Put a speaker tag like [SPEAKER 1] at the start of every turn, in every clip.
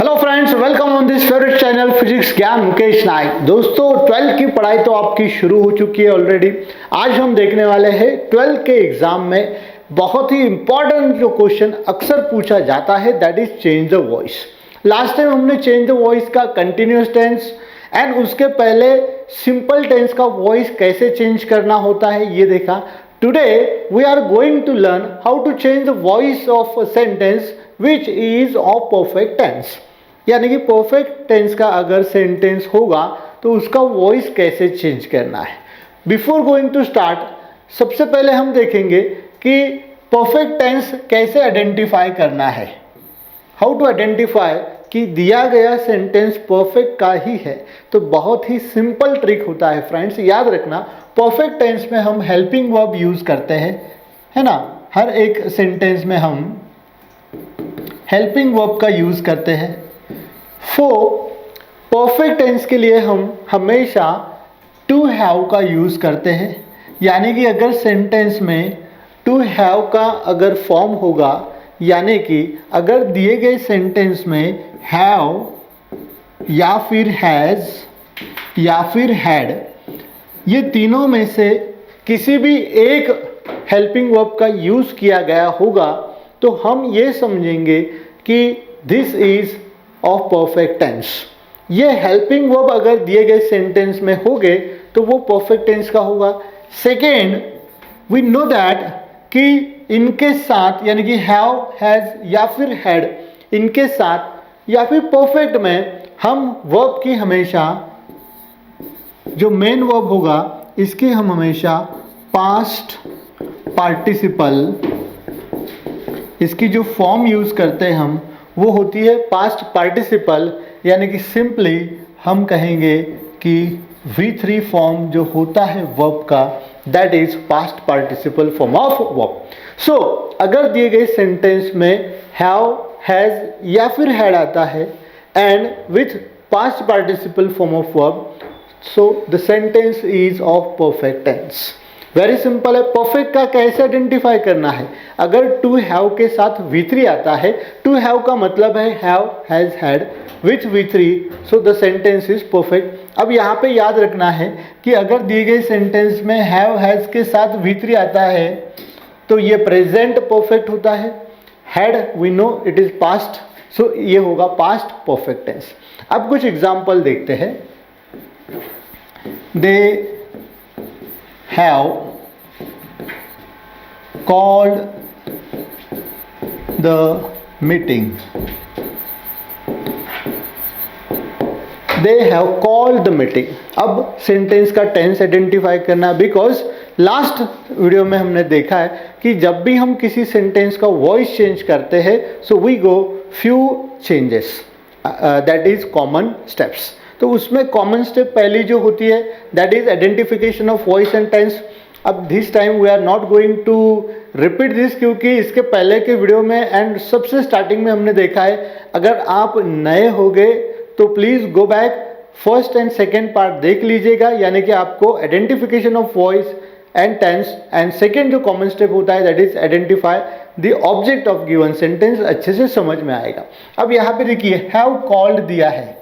[SPEAKER 1] Hello friends, welcome on this favourite channel physics ज्ञान मुकेश नायक। दोस्तों 12th की पढ़ाई तो आपकी शुरू हो चुकी है ऑलरेडी। आज हम देखने वाले हैं 12th के एग्जाम में बहुत ही इंपॉर्टेंट जो क्वेश्चन अक्सर पूछा जाता है, that is change the voice. Last time हमने चेंज द वॉइस का कंटिन्यूस टेंस एंड उसके पहले सिंपल टेंस का वॉइस कैसे चेंज करना होता है ये देखा। Today we are going to learn how to change the voice of a sentence which is of perfect tense. यानी कि परफेक्ट टेंस का अगर सेंटेंस होगा तो उसका वॉइस कैसे चेंज करना है। बिफोर गोइंग टू स्टार्ट, सबसे पहले हम देखेंगे कि परफेक्ट टेंस कैसे आइडेंटिफाई करना है। हाउ टू आइडेंटिफाई कि दिया गया सेंटेंस परफेक्ट का ही है। तो बहुत ही सिंपल ट्रिक होता है फ्रेंड्स, याद रखना। परफेक्ट टेंस में हम हेल्पिंग वर्ब यूज करते हैं, है ना। हर एक सेंटेंस में हम हेल्पिंग वर्ब का यूज करते हैं। परफेक्ट टेंस के लिए हम हमेशा टू हैव का यूज करते हैं। यानी कि अगर सेंटेंस में टू हैव का अगर फॉर्म होगा, यानी कि अगर दिए गए सेंटेंस में हैव या फिर हैज या फिर हैड, ये तीनों में से किसी भी एक हेल्पिंग वर्ब का यूज किया गया होगा तो हम ये समझेंगे कि this is of perfect tense. ये हेल्पिंग वर्ब अगर दिए गए सेंटेंस में हो गए तो वो परफेक्ट टेंस का होगा। सेकेंड, वी नो दैट कि इनके साथ यानी कि हैव, हैज या फिर हैड, इनके साथ या फिर परफेक्ट में हम वर्ब की हमेशा जो मेन वर्ब होगा इसके हम हमेशा पास्ट पार्टिसिपल, इसकी जो फॉर्म यूज करते हैं हम वो होती है पास्ट पार्टिसिपल। यानी कि सिंपली हम कहेंगे कि V3 फॉर्म जो होता है वर्ब का, that is past participle form of verb. So अगर दिए गए सेंटेंस में हैव, हैज या फिर हैड आता है and with past participle form of verb, so the sentence is of perfect tense. Very simple है। परफेक्ट का कैसे आइडेंटिफाई करना है। अगर टू हैव के साथ V3 आता है, टू हैव का मतलब है have, has, had with V3, so the sentence is perfect. अब यहाँ पे याद रखना है कि अगर दिए गए सेंटेंस में हैव, हैज के साथ V3 आता है तो ये प्रेजेंट परफेक्ट होता है। Had we know it is past, so ये होगा पास्ट परफेक्ट टेंस। अब कुछ एग्जाम्पल देखते हैं। दे have called the meeting. They have called the meeting. अब सेंटेंस का टेंस आइडेंटिफाई करना, बिकॉज लास्ट वीडियो में हमने देखा है कि जब भी हम किसी सेंटेंस का वॉइस चेंज करते हैं so we go few changes, that is common steps. तो उसमें कॉमन स्टेप पहली जो होती है that is identification of voice and tense. अब this time we are not going to repeat this, क्योंकि इसके पहले के वीडियो में एंड सबसे स्टार्टिंग में हमने देखा है। अगर आप नए हो गए तो please go back, first and second part देख लीजिएगा। यानी कि आपको identification of voice and tense and second जो कॉमन स्टेप होता है that is identify the object of given sentence अच्छे से समझ में आएगा। अब यहाँ पे देखिए हैव कॉल्ड दिया है,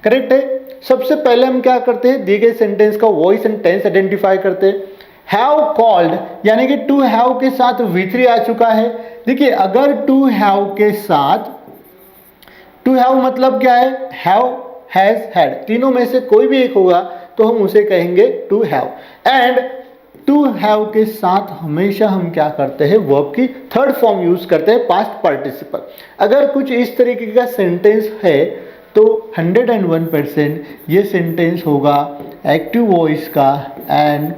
[SPEAKER 1] करेक्ट है। सबसे पहले हम क्या करते हैं, दिए गए सेंटेंस का वॉइस एंड टेंस आइडेंटिफाई करते हैं। हैव कॉल्ड यानी कि टू हैव के साथ V3 आ चुका है। देखिए अगर टू हैव के साथ, टू हैव मतलब क्या है, हैव, हैज, हैड, तीनों में से कोई भी एक होगा तो हम उसे कहेंगे to have. And to have के साथ हमेशा हम क्या करते हैं, वर्ब की थर्ड फॉर्म यूज करते हैं पास्ट पार्टिसिपल। अगर कुछ इस तरीके का सेंटेंस है तो 101% ये सेंटेंस होगा एक्टिव वॉइस का एंड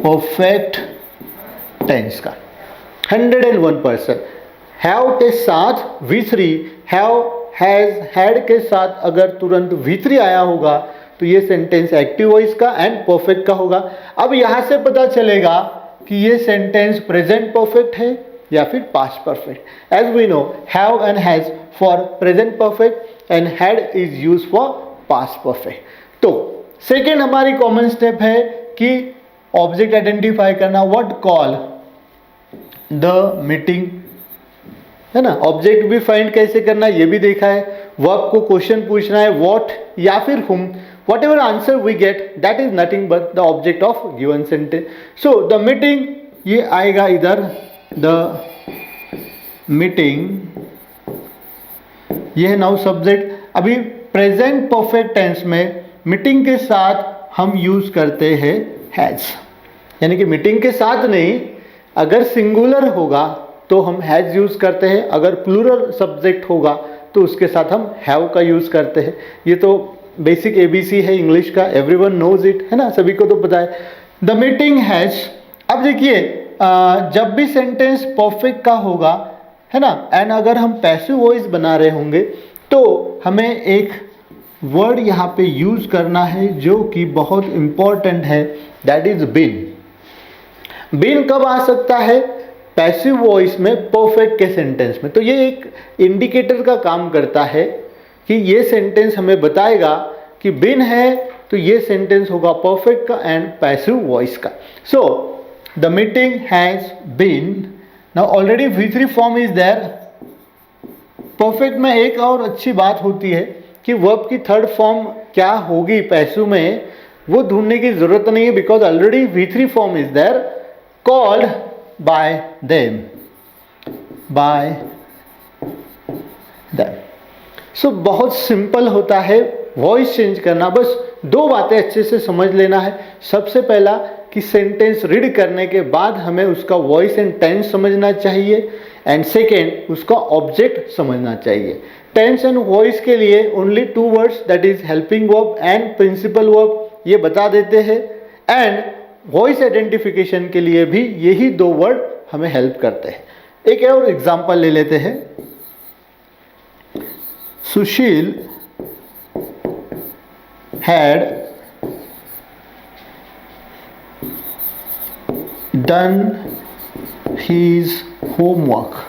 [SPEAKER 1] परफेक्ट टेंस का। 101%। हैव के साथ V3, हैव, हैज, हैड के साथ अगर तुरंत V3 आया होगा तो ये सेंटेंस एक्टिव वॉइस का एंड परफेक्ट का होगा। अब यहाँ से पता चलेगा कि ये सेंटेंस प्रेजेंट परफेक्ट है या फिर past perfect. As we know have and has for present perfect and had is use for past perfect. तो सेकेंड हमारी कॉमन स्टेप है कि ऑब्जेक्ट आइडेंटिफाई करना। व्हाट कॉल द मीटिंग है ना। ऑब्जेक्ट भी फाइंड कैसे करना है ये भी देखा है, वर्ब को क्वेश्चन पूछना है व्हाट या फिर whom, whatever answer we get that is nothing but the object of given sentence. So the meeting, ये आएगा इधर the meeting, ये है नाउ सब्जेक्ट। अभी प्रेजेंट परफेक्ट टेंस में मीटिंग के साथ हम यूज करते हैं हैज, यानी कि मीटिंग के साथ नहीं, अगर सिंगुलर होगा तो हम हैज यूज करते हैं, अगर प्लूरल सब्जेक्ट होगा तो उसके साथ हम हैव का यूज करते हैं। ये तो बेसिक एबीसी है इंग्लिश का, एवरीवन नोज इट, है ना, सभी को तो पता है। द मीटिंग हैज, अब देखिए जब भी सेंटेंस परफेक्ट का होगा, है ना, एंड अगर हम पैसिव वॉइस बना रहे होंगे तो हमें एक वर्ड यहाँ पे यूज करना है जो कि बहुत इंपॉर्टेंट है, दैट इज बीन। बीन कब आ सकता है? पैसिव वॉइस में, परफेक्ट के सेंटेंस में। तो ये एक इंडिकेटर का काम करता है कि ये सेंटेंस हमें बताएगा कि बीन है तो ये सेंटेंस होगा परफेक्ट का एंड पैसिव वॉइस का। So the meeting has been, now already V3 form is there. Perfect में एक और अच्छी बात होती है कि वर्ब की थर्ड फॉर्म क्या होगी पैसिव में, वो ढूंढने की जरूरत नहीं है, because already V3 form is there, called by them, by them. So बहुत सिंपल होता है वॉइस चेंज करना। बस दो बातें अच्छे से समझ लेना है। सबसे पहला कि सेंटेंस रीड करने के बाद हमें उसका वॉइस एंड टेंस समझना चाहिए, एंड सेकेंड उसका ऑब्जेक्ट समझना चाहिए। टेंस एंड वॉइस के लिए only 2 words, that is helping verb and principal verb, ये बता देते हैं। एंड वॉइस आइडेंटिफिकेशन के लिए भी यही 2 वर्ड हमें हेल्प करते हैं। एक और एग्जांपल ले लेते हैं। सुशील had done his homework.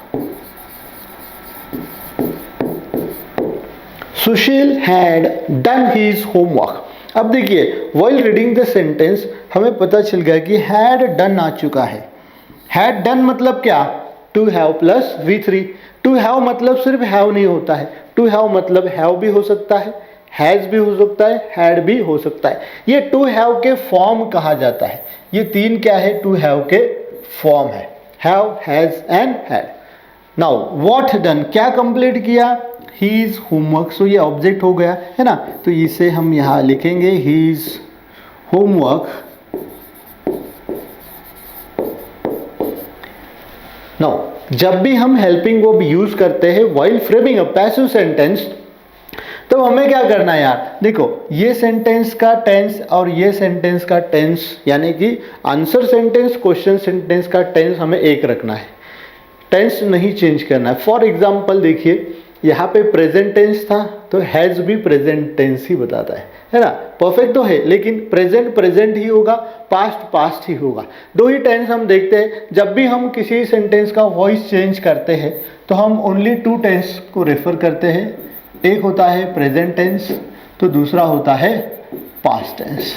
[SPEAKER 1] Sushil had done his homework. अब देखिए, while reading the sentence हमें पता चल गया कि had done आ चुका है। had done मतलब क्या? to have plus V3। to have मतलब सिर्फ have नहीं होता है, to have मतलब have भी हो सकता है, हैज़ भी हो सकता है, हैड भी हो सकता है। ये टू हैव के फॉर्म कहा जाता है। ये 3 क्या है? टू हैव के फॉर्म है, have, has and had. Now what done, क्या कंप्लीट किया? His homework. सो ये ऑब्जेक्ट हो गया, है ना, तो इसे हम यहाँ लिखेंगे हीज होमवर्क। नाउ जब भी हम हेल्पिंग वर्ब यूज करते हैं व्हाइल फ्रेमिंग अ पैसिव सेंटेंस, तो हमें क्या करना है यार? देखो, ये सेंटेंस का टेंस और ये सेंटेंस का टेंस, यानी कि आंसर सेंटेंस, क्वेश्चन सेंटेंस का टेंस हमें एक रखना है, टेंस नहीं चेंज करना है। फॉर एग्जांपल देखिए, यहाँ पे प्रेजेंट टेंस था तो हैज़ भी प्रेजेंट टेंस ही बताता है ना। परफेक्ट तो है लेकिन प्रेजेंट प्रेजेंट ही होगा, पास्ट पास्ट ही होगा। 2 ही टेंस हम देखते हैं। जब भी हम किसी सेंटेंस का वॉइस चेंज करते हैं तो हम ओनली 2 टेंस को रेफर करते हैं। एक होता है प्रेजेंट टेंस तो दूसरा होता है पास्ट टेंस।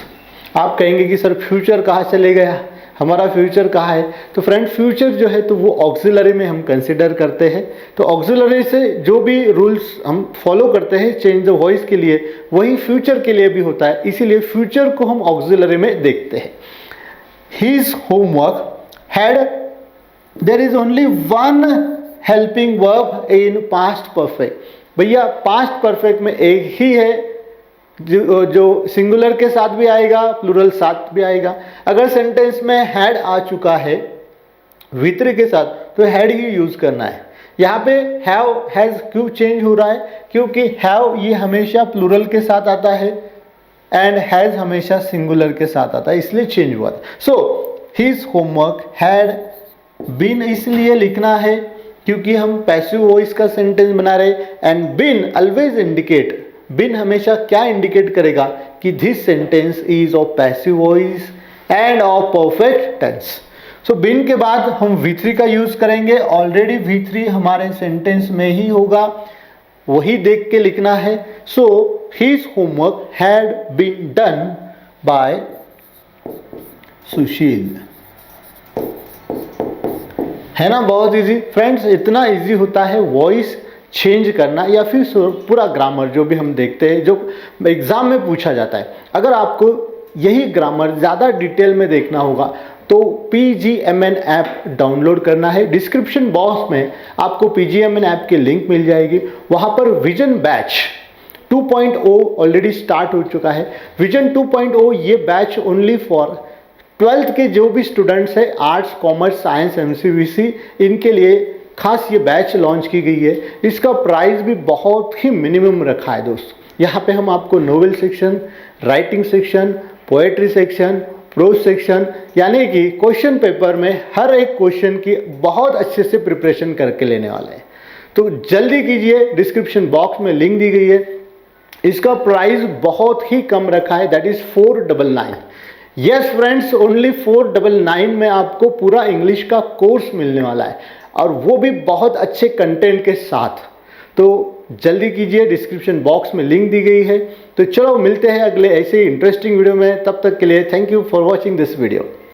[SPEAKER 1] आप कहेंगे कि सर फ्यूचर कहाँ चले गया, हमारा फ्यूचर कहाँ है? तो फ्रेंड, फ्यूचर जो है तो वो ऑक्सिलरी में हम कंसिडर करते हैं। तो ऑक्सिलरी से जो भी रूल्स हम फॉलो करते हैं चेंज द वॉइस के लिए, वही फ्यूचर के लिए भी होता है, इसीलिए फ्यूचर को हम ऑक्सिलरी में देखते हैं। His homework had, there is only 1 helping verb in past perfect. भैया पास्ट परफेक्ट में एक ही है जो सिंगुलर के साथ भी आएगा, प्लूरल साथ भी आएगा। अगर सेंटेंस में हैड आ चुका है V3 के साथ तो हैड ही यूज करना है। यहाँ पे हैव हैज क्यों चेंज हो रहा है? क्योंकि हैव ये हमेशा प्लूरल के साथ आता है एंड हैज हमेशा सिंगुलर के साथ आता है, इसलिए चेंज हुआ था। So his homework had been इसलिए लिखना है क्योंकि हम पैसिव वॉइस का सेंटेंस बना रहे, and been always indicate, been हमेशा क्या इंडिकेट करेगा कि this sentence is of passive voice and of perfect tense. So been के बाद हम V3 का यूज करेंगे। ऑलरेडी V3 हमारे सेंटेंस में ही होगा, वही देख के लिखना है। So his homework had been done by Sushil, है ना बहुत इजी फ्रेंड्स। इतना इजी होता है वॉइस चेंज करना या फिर पूरा ग्रामर जो भी हम देखते हैं, जो एग्ज़ाम में पूछा जाता है। अगर आपको यही ग्रामर ज़्यादा डिटेल में देखना होगा तो PGMN ऐप डाउनलोड करना है। डिस्क्रिप्शन बॉक्स में आपको PGMN ऐप की लिंक मिल जाएगी। वहाँ पर विजन बैच 2.0 ऑलरेडी स्टार्ट हो चुका है। विजन 2.0 ये बैच ओनली फॉर 12th के जो भी स्टूडेंट्स हैं, आर्ट्स, कॉमर्स, साइंस, MCVC, इनके लिए खास ये बैच लॉन्च की गई है। इसका प्राइस भी बहुत ही मिनिमम रखा है दोस्त। यहाँ पे हम आपको novel section, writing section, poetry section, pros section, यानी कि क्वेश्चन पेपर में हर एक क्वेश्चन की बहुत अच्छे से प्रिपरेशन करके लेने वाले हैं। तो जल्दी कीजिए, डिस्क्रिप्शन बॉक्स में लिंक दी गई है। इसका प्राइस बहुत ही कम रखा है, that is 499। Yes friends, only 499 में आपको पूरा इंग्लिश का कोर्स मिलने वाला है, और वो भी बहुत अच्छे कंटेंट के साथ। तो जल्दी कीजिए, डिस्क्रिप्शन बॉक्स में लिंक दी गई है। तो चलो मिलते हैं अगले ऐसे ही इंटरेस्टिंग वीडियो में। तब तक के लिए thank you for watching this video.